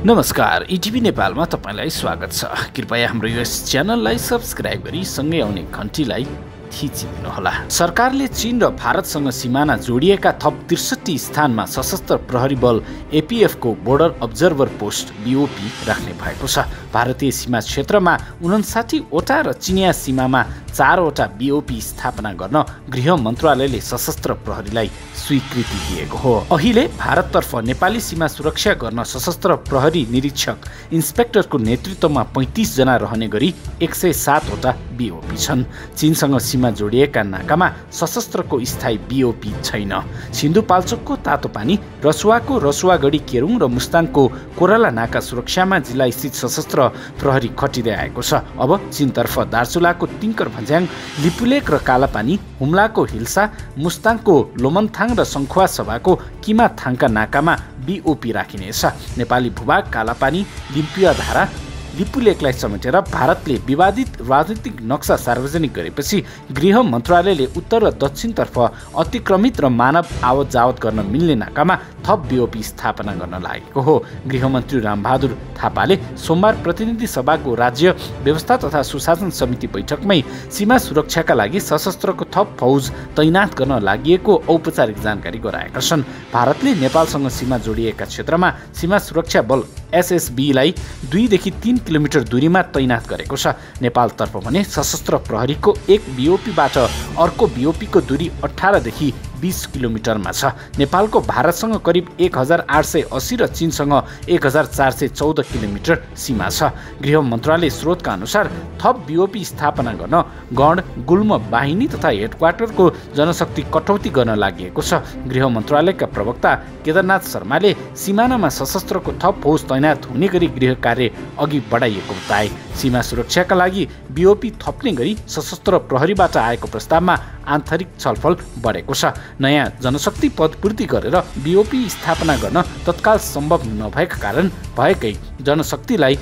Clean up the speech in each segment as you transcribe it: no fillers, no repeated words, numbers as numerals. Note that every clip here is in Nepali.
नमस्कार, इटिभी नेपालमा तपाईलाई स्वागत छ। कृपया हाम्रो यस च्यानललाई सब्स्क्राइब गरी सँगै आउने घण्टीलाई थिचिदिनुहोला। सरकारले चीन र भारतसँग सिमाना जोडिएका थप 63 स्थानमा सशस्त्र प्रहरी बल एपीएफ को बोर्डर अब्जर्भर पोस्ट बीओपी राख्ने भएको छ। भारतीय सीमा क्षेत्रमा 59 वटा र चिनिया सीमामा 4 वटा बीओपी स्थापना गर्न गृह मन्त्रालयले सशस्त्र प्रहरीलाई स्वीकृति दिएको हो। अहिले भारततर्फ नेपाली सीमा सुरक्षा गर्न सशस्त्र प्रहरी निरीक्षक इन्सपेक्टरको नेतृत्वमा 35 जना रहने गरी 107 वटा बीओपी छन्। चीनसँग सीमा जोडिएका नाकामा सशस्त्रको स्थायी बीओपी छैन। सिन्धुपाल्चोकको तातोपानी, रसुवाको रसुवागढी केरुङ र मुस्ताङको कोराला नाका सुरक्षामा जिल्ला स्थित सशस्त्र प्रहरी खटिँदै आएको छ। अब चीनतर्फ दार्चुलाको तिङ्कर भन्ज्याङ, लिपुलेक र कालापानी, हुम्लाको हिल्सा, मुस्ताङको लोमनथाङ र सङ्खुवा सभाको किमाथाङका नाकामा बीओपी राखिनेछ। नेपाली भूभाग, कालापानी, लिम्पियाधारा, लिपुलेकलाई समेटेर भारतले विवादित राजनीतिक नक्सा सार्वजनिक गरेपछि गृह मन्त्रालयले उत्तर र दक्षिणतर्फ अतिक्रमित र मानव आवत जावत गर्न मिल्ने नाकामा थप बीओपी स्थापना गर्न लागेको हो। गृहमन्त्री रामबहादुर थापाले सोमबार प्रतिनिधि सभाको राज्य व्यवस्था तथा सुशासन समिति बैठकमै सीमा सुरक्षाका लागि सशस्त्रको थप फौज तैनात गर्न लागि औपचारिक जानकारी गराएका छन्। भारतले नेपालसँग सीमा जोडिएका क्षेत्रमा सीमा सुरक्षा बल एसएसबीलाई 2 देखि 3 किलोमिटर दूरीमा तैनात गरेको छ। नेपालतर्फ भने सशस्त्र प्रहरीको एक बीओपीबाट अर्को बीओपीको दूरी 18 देखि 20 किलोमिटरमा छ। नेपालको भारतसँग करिब 1880 र चीनसँग 1414 किलोमिटर सीमा छ। गृह मन्त्रालय स्रोतका अनुसार थप बीओपी स्थापना गर्न गण, गुल्म बाहिनी तथा हेडक्वार्टरको जनशक्ति कटौती गर्न लागि छ। गृह मन्त्रालयका प्रवक्ता केदारनाथ शर्माले सिमानामा सशस्त्रको थप फौज तैनात हुने गरी गृह कार्य अघि बढाइएको बताए। सीमा सुरक्षाका लागि बीओपी थप्ने गरी सशस्त्र प्रहरीबाट आएको प्रस्तावमा आन्तरिक छलफल बढेको छ। नयाँ जनशक्ति पदपूर्ति गरेर बीओपी स्थापना गर्न तत्काल सम्भव नभएका कारण भएकै जनशक्तिलाई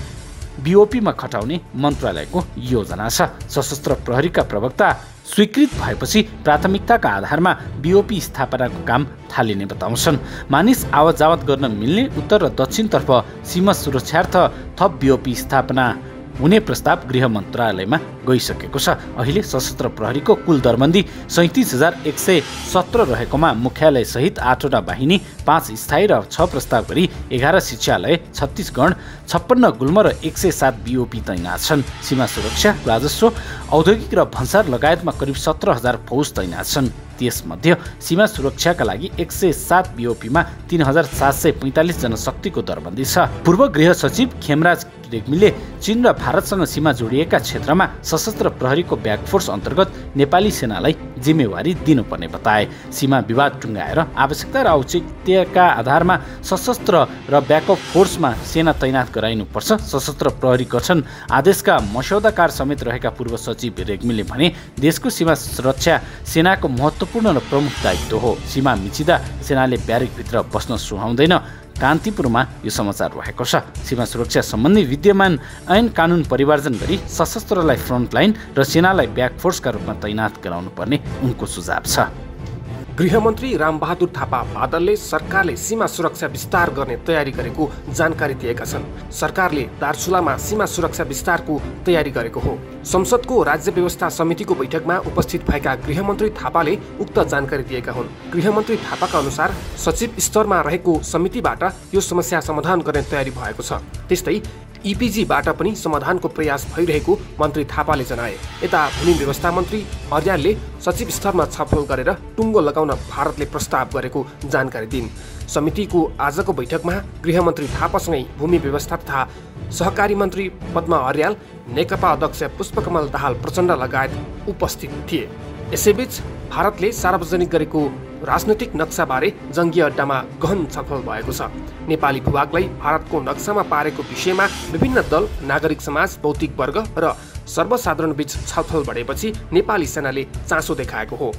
बीओपीमा खटाउने मन्त्रालयको योजना छ। सशस्त्र प्रहरीका प्रवक्ता स्वीकृत भएपछि प्राथमिकताका आधारमा बीओपी स्थापनाको काम थालिने बताउँछन्। मानिस आवत जावत गर्न मिल्ने उत्तर र दक्षिणतर्फ सीमा सुरक्षार्थ थप बीओपी स्थापना हुने प्रस्ताव गृह मन्त्रालयमा गइसकेको छ। अहिले सशस्त्र प्रहरीको कुल दरबन्दी 37,117 रहेकोमा मुख्यालय सहित 8 वटा बाहिनी, 5 स्थायी र 6 प्रस्ताव गरी 11 शिक्षालय, 36 गण, 56 गुल्म र 107 बीओपी तैनात छन्। सीमा सुरक्षा, राजस्व, औद्योगिक र भन्सार लगायतमा करिब 17,000 फौज तैनात छन्। त्यसमध्ये सीमा सुरक्षाका लागि 107 बीओपीमा 3,745 जनशक्तिको दरबन्दी छ। पूर्व गृह सचिव खेमराज रेग्मीले चीन र भारतसँग सीमा जोडिएका क्षेत्रमा सशस्त्र प्रहरीको ब्याकफोर्स अन्तर्गत नेपाली सेनालाई जिम्मेवारी दिनुपर्ने बताए। सीमा विवाद टुङ्गाएर आवश्यकता र औचित्यका आधारमा सशस्त्र र ब्याकअप फोर्समा सेना तैनात गराइनुपर्छ। सशस्त्र प्रहरी गठन आदेशका मस्यौदाकार समेत रहेका पूर्व सचिव रेग्मीले भने देशको सीमा सुरक्षा सेनाको महत्त्वपूर्ण र प्रमुख दायित्व हो। सीमा मिचिँदा सेनाले ब्यारेकभित्र बस्न सुहाउँदैन। कान्तिपुरमा यो समाचार रहेको छ। सीमा सुरक्षा सम्बन्धी विद्यमान ऐन कानुन परिमार्जन गरी सशस्त्रलाई फ्रन्टलाइन र सेनालाई ब्याकफोर्सका रूपमा तैनात गराउनु पर्ने उनको सुझाव छ। गृहमन्त्री रामबहादुर थापा बादलले सरकारले सीमा सुरक्षा विस्तार गर्ने तयारी गरेको जानकारी दिएका छन्। सरकारले दार्चुलामा सीमा सुरक्षा विस्तारको तयारी गरेको हो। संसदको राज्य व्यवस्था समितिको बैठकमा उपस्थित भएका गृहमन्त्री थापाले उक्त जानकारी दिएका हुन्। गृहमन्त्री थापाका अनुसार सचिव स्तरमा रहेको समितिबाट यो समस्या समाधान गर्ने तयारी भएको छ। त्यस्तै इपिजीबाट पनि समाधानको प्रयास भइरहेको मन्त्री थापाले जनाए। यता भूमि व्यवस्था मन्त्री अर्यालले सचिव स्तरमा छलफल गरेर टुङ्गो लगाउन भारतले प्रस्ताव गरेको जानकारी दिइन्। समितिको आजको बैठकमा गृहमन्त्री थापासँगै भूमि व्यवस्था तथा सहकारी मन्त्री पद्मा अर्याल, नेकपा अध्यक्ष पुष्पकमल दाहाल प्रचण्ड लगायत उपस्थित थिए। यसैबीच भारतले सार्वजनिक गरेको राजनैतिक नक्साबारे जङ्गी अड्डामा गहन छलफल भएको छ। नेपाली भूभागलाई भारतको नक्सामा पारेको विषयमा विभिन्न दल, नागरिक समाज, भौतिक वर्ग र सर्वसाधारण बीच छलफल बढेपछि नेपाली सेनाले चासो देखाएको हो।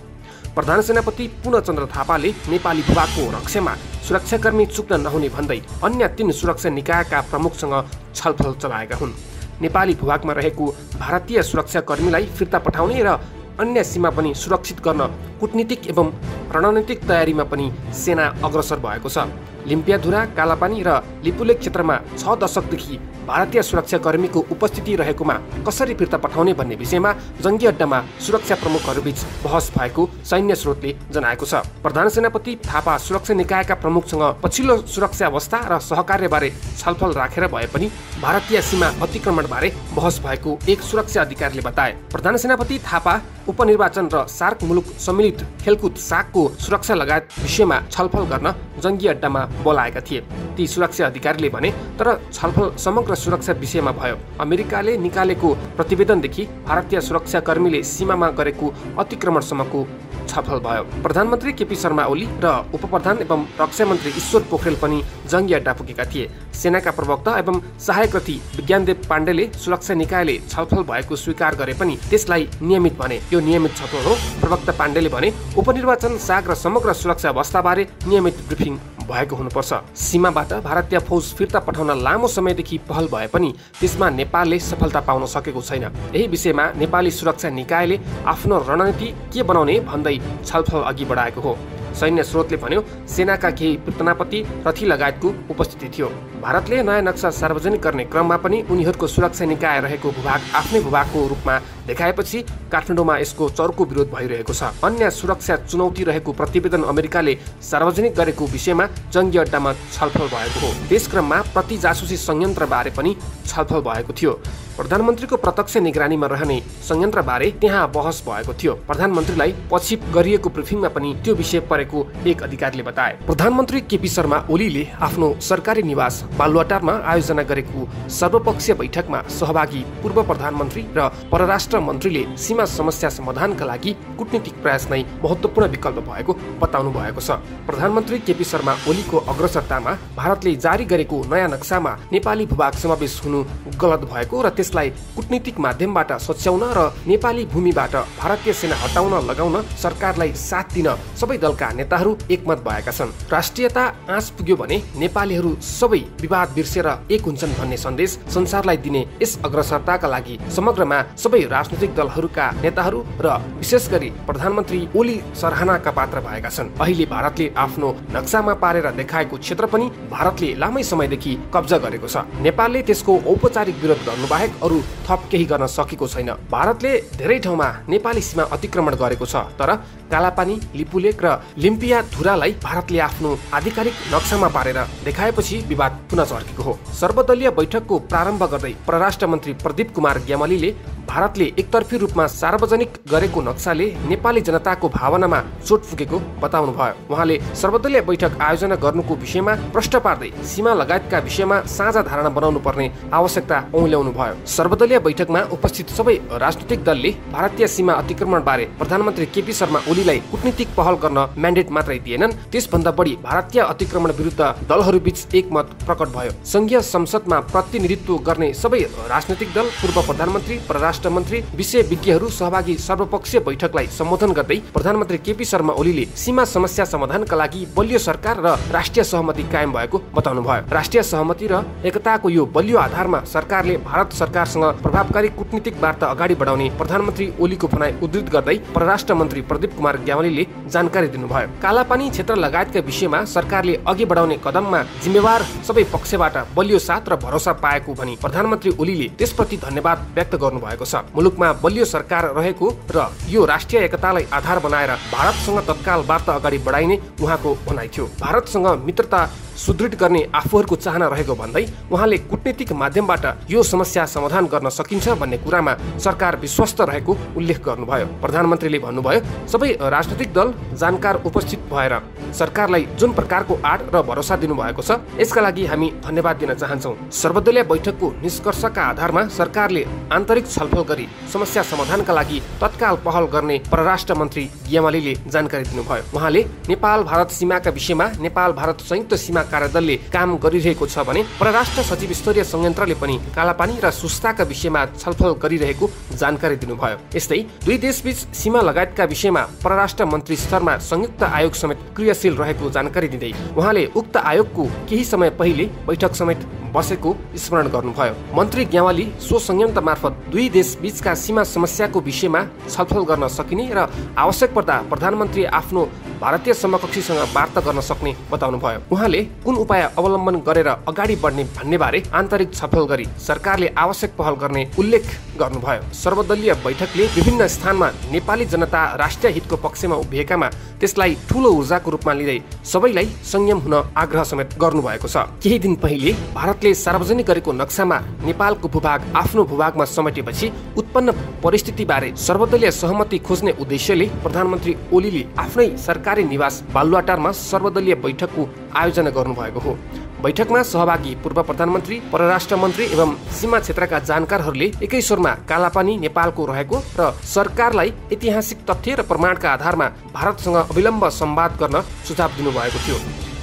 प्रधान सेनापति पूर्णचन्द्र थापाले नेपाली भूभागको रक्षामा सुरक्षाकर्मी चुक्न नहुने भन्दै अन्य 3 सुरक्षा निकायका प्रमुखसँग छलफल चलाएका हुन्। नेपाली भूभागमा रहेको भारतीय सुरक्षाकर्मीलाई फिर्ता पठाउने र अन्य सीमा पनि सुरक्षित गर्न कूटनीतिक एवं रणनीतिक तयारीमा पनि सेना अग्रसर भएको छ। लिम्पियाधुरा, कालापानी र लिपुलेक क्षेत्रमा 6 दशकदेखि भारतीय सुरक्षाकर्मीको उपस्थिति रहेकोमा कसरी फिर्ता पठाउने भन्ने विषयमा जङ्गी अड्डामा सुरक्षा प्रमुखहरूबीच बहस भएको सैन्य स्रोतले जनाएको छ। प्रधान सेनापति थापा सुरक्षा निकायका प्रमुखसँग पछिल्लो सुरक्षा अवस्था र सहकार्यबारे छलफल राखेर भए पनि भारतीय सीमा अतिक्रमणबारे बहस भएको एक सुरक्षा अधिकारीले बताए। प्रधान सेनापति थापा उपनिर्वाचन र सार्क मुलुक सम्मिलित खेलकुद सागको सुरक्षा लगायत विषयमा छलफल गर्न जङ्गी अड्डामा बोलाएका थिए। ती सुरक्षा अधिकारीले भने तर छलफल समग्र सुरक्षा विषयमा भयो। अमेरिकाले निकालेको प्रतिवेदनदेखि भारतीय सुरक्षाकर्मीले सीमामा गरेको अतिक्रमणसम्मको छलफल भयो। प्रधानमन्त्री केपी शर्मा ओली र उपप्रधान एवं रक्षा मन्त्री ईश्वर पोखरेल पनि जङ्गी अड्डा पुगेका थिए। सेनाका प्रवक्ता एवं सहायक रथी विज्ञानदेव पाण्डेले सुरक्षा निकायले छलफल भएको स्वीकार गरे पनि त्यसलाई नियमित भने। यो नियमित छलफल हो। प्रवक्ता पाण्डेले भने उपनिर्वाचन साग र समग्र सुरक्षा अवस्थाबारे नियमित ब्रिफिङ भएको हुनुपर्छ। सीमाबाट भारतीय फौज फिर्ता पठाउन लामो समयदेखि पहल भए पनि त्यसमा नेपालले सफलता पाउन सकेको छैन। यही विषयमा नेपाली सुरक्षा निकायले आफ्नो रणनीति के बनाउने भन्दै छलफल अघि बढाएको हो। सैन्य स्रोतले भन्यो सेनाका केही सेनापति रथी लगायतको उपस्थिति थियो। भारतले नयाँ नक्सा सार्वजनिक गर्ने क्रममा पनि उनीहरूको सुरक्षा निकाय रहेको भूभाग आफ्नै भूभागको रूपमा देखाएपछि काठमाडौँमा यसको चर्को विरोध भइरहेको छ। अन्य सुरक्षा चुनौती रहेको प्रतिवेदन अमेरिकाले सार्वजनिक गरेको विषयमा जङ्गी अड्डामा छलफल भएको हो। त्यसक्रममा प्रति जासुसी संयन्त्रबारे पनि छलफल भएको थियो। प्रधानमन्त्रीको प्रत्यक्ष निगरानीमा रहने संयन्त्रबारे त्यहाँ बहस भएको थियो। प्रधानमन्त्रीलाई पछि गरिएको ब्रिफिङमा पनि त्यो विषय परेको एक अधिकारीले बताए। प्रधानमन्त्री केपी शर्मा ओलीले आफ्नो सरकारी निवास बालुवाटारमा आयोजना गरेको सर्वपक्षीय बैठकमा सहभागी पूर्व प्रधानमन्त्री र परराष्ट्र मन्त्रीले सीमा समस्या समाधानका लागि कूटनीतिक प्रयास नै महत्त्वपूर्ण विकल्प भएको बताउनु भएको छ। प्रधानमन्त्री केपी शर्मा ओलीको अग्रसरतामा भारतले जारी गरेको नयाँ नक्सामा नेपाली भूभाग समावेश हुनु गलत भएको र त्यसलाई कूटनीतिक माध्यमबाट सच्याउन र नेपाली भूमिबाट भारतीय सेना हटाउन लगाउन सरकारलाई साथ दिन सबै दलका नेताहरू एकमत भएका छन्। राष्ट्रियता आँच पुग्यो भने नेपालीहरू सबै विवाद बिर्सेर एक हुन्छन् भन्ने सन्देश संसारलाई दिने यस अग्रसरताका लागि समग्रमा सबै राजनैतिक दलहरूका नेताहरू र विशेष गरी प्रधानमन्त्री ओली सराहनाका पात्र भएका छन्। अहिले भारतले आफ्नो नक्सामा पारेर देखाएको क्षेत्र पनि भारतले लामै समयदेखि कब्जा गरेको छ। नेपालले त्यसको औपचारिक विरोध गर्नुबाहेक अरू थप केही गर्न सकेको छैन। भारतले धेरै ठाउँमा नेपाली सीमा अतिक्रमण गरेको छ तर कालापानी, लिपुलेक र लिम्पियाधुरालाई भारतले आफ्नो आधिकारिक नक्सामा पारेर देखाएपछि विवाद पुनः चर्केको हो। सर्वदलीय बैठकको प्रारम्भ गर्दै परराष्ट्र मन्त्री प्रदीप कुमार ग्यावालीले भारतले एकतर्फी रूपमा सार्वजनिक गरेको नक्साले नेपाली जनताको भावनामा चोट पुगेको बताउनु भयो। उहाँले सर्वदलीय बैठक आयोजना गर्नुको विषयमा प्रश्न पार्दै सीमा लगायतका विषयमा साझा धारणा बनाउनु पर्ने आवश्यकता औल्याउनु भयो। सर्वदलीय बैठकमा उपस्थित सबै राजनीतिक दलले भारतीय सीमा अतिक्रमण बारे प्रधानमन्त्री केपी शर्मा ओलीलाई कूटनीतिक पहल गर्न म्यान्डेट मात्रै दिएनन्, त्यसभन्दा बढी भारतीय अतिक्रमण विरुद्ध दलहरूबीच एकमत प्रकट भयो। संघीय संसदमा प्रतिनिधित्व गर्ने सबै राजनीतिक दल, पूर्व प्रधानमन्त्री, परराष्ट्र मन्त्री, विषय विज्ञहरू सहभागी सर्वपक्षीय बैठकलाई सम्बोधन गर्दै प्रधानमन्त्री केपी शर्मा ओलीले सीमा समस्या समाधानका लागि बलियो सरकार र राष्ट्रिय सहमति कायम भएको बताउनु भयो। राष्ट्रिय सहमति र एकताको यो बलियो आधारमा सरकारले भारत सरकारसँग प्रभावकारी कूटनीतिक वार्ता अगाडि बढाउने प्रधानमन्त्री ओलीको भनाइ उद्धृत गर्दै परराष्ट्र मन्त्री प्रदीप कुमार ग्यावालीले जानकारी दिनुभयो। कालापानी क्षेत्र लगायतका विषयमा सरकारले अघि बढाउने कदममा जिम्मेवार सबै पक्षबाट बलियो साथ र भरोसा पाएको भनी प्रधानमन्त्री ओलीले त्यसप्रति धन्यवाद व्यक्त गर्नुभएको छ। मुलुकमा बलियो सरकार रहेको र यो राष्ट्रिय एकतालाई आधार बनाएर भारतसँग तत्काल वार्ता अगाडि बढाइने उहाँको भनाइ थियो। भारतसँग मित्रता सुदृढ गर्ने आफूहरूको चाहना रहेको भन्दै उहाँले कूटनीतिक माध्यमबाट यो समस्या समाधान गर्न सकिन्छ भन्ने कुरामा सरकार विश्वस्त रहेको उल्लेख गर्नुभयो। प्रधानमन्त्रीले भन्नुभयो सबै राजनीतिक दल जानकार उपस्थित भएर सरकारलाई जुन प्रकारको आड र भरोसा दिनुभएको छ यसका लागि हामी धन्यवाद दिन चाहन्छौँ। सर्वदलीय बैठकको निष्कर्षका आधारमा सरकारले आन्तरिक छलफल गरी समस्या समाधानका लागि तत्काल पहल गर्ने परराष्ट्र मन्त्री ग्यावालीले जानकारी दिनुभयो। उहाँले नेपाल भारत सीमाका विषयमा नेपाल भारत संयुक्त सीमा कार्यदलले काम गरिरहेको छ भने परराष्ट्र सचिव स्तरीय संयन्त्रले पनि कालापानी र सुस्ताका विषयमा छलफल गरिरहेको जानकारी दिनुभयो। यस्तै दुई देशबीच सीमा लगायतका विषयमा परराष्ट्र मन्त्री स्तरमा संयुक्त आयोग समेत क्रियाशील रहेको जानकारी दिँदै उहाँले उक्त आयोगको केही समय पहिले बैठक समेत बसेको स्मरण गर्नुभयो। मन्त्री ग्यावाली सो संयन्त्र मार्फत दुई देश बीचका सीमा समस्याको विषयमा छलफल गर्न सकिने र आवश्यक पर्दा प्रधानमन्त्री आफ्नो भारतीय समकक्षीसँग वार्ता गर्न सक्ने बताउनुभयो। उहाँले कुन उपाय अवलम्बन गरेर अगाडि बढ्ने भन्ने बारे आन्तरिक छलफल गरी सरकारले आवश्यक पहल गर्ने उल्लेख गर्नुभयो। सर्वदलीय बैठकले विभिन्न स्थानमा नेपाली जनता राष्ट्रिय हितको पक्षमा उभिएकामा त्यसलाई ठूलो ऊर्जाको रूपमा लिँदै सबैलाई संयम हुन आग्रह समेत गर्नुभएको छ। केही दिन पहिले भारतले सार्वजनिक गरेको नक्सामा नेपालको भूभाग आफ्नो भूभागमा समेटेपछि उत्पन्न परिस्थितिबारे सर्वदलीय सहमति खोज्ने उद्देश्यले प्रधानमन्त्री ओलीले आफ्नै सरकारी निवास बालुवाटारमा सर्वदलीय बैठकको आयोजना गर्नुभएको हो। बैठकमा सहभागी पूर्व प्रधानमन्त्री, परराष्ट्र मन्त्री एवं सीमा क्षेत्रका जानकारहरूले एकै स्वरमा कालापानी नेपालको रहेको र सरकारलाई ऐतिहासिक तथ्य र प्रमाणका आधारमा भारतसँग अविलम्ब संवाद गर्न सुझाव दिनुभएको थियो।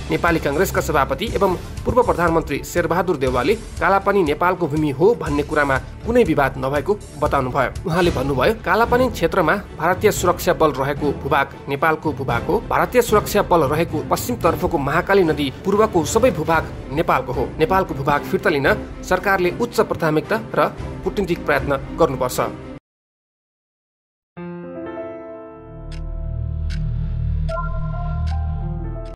नेपाली कांग्रेसका सभापति एवं पूर्व प्रधानमन्त्री शेरबहादुर देउवाले कालापानी नेपालको भूमि हो भन्ने कुरामा कुनै विवाद नभएको बताउनुभयो। उहाँले भन्नुभयो, कालापानी क्षेत्रमा भारतीय सुरक्षा बल रहेको भूभाग नेपालको भूभाग हो। भारतीय सुरक्षा बल रहेको पश्चिम तर्फको महाकाली नदी पूर्वको सबै भूभाग नेपालको हो। नेपालको भूभाग फिर्ता लिन सरकारले उच्च प्राथमिकता र कूटनीतिक प्रयत्न गर्नुपर्छ।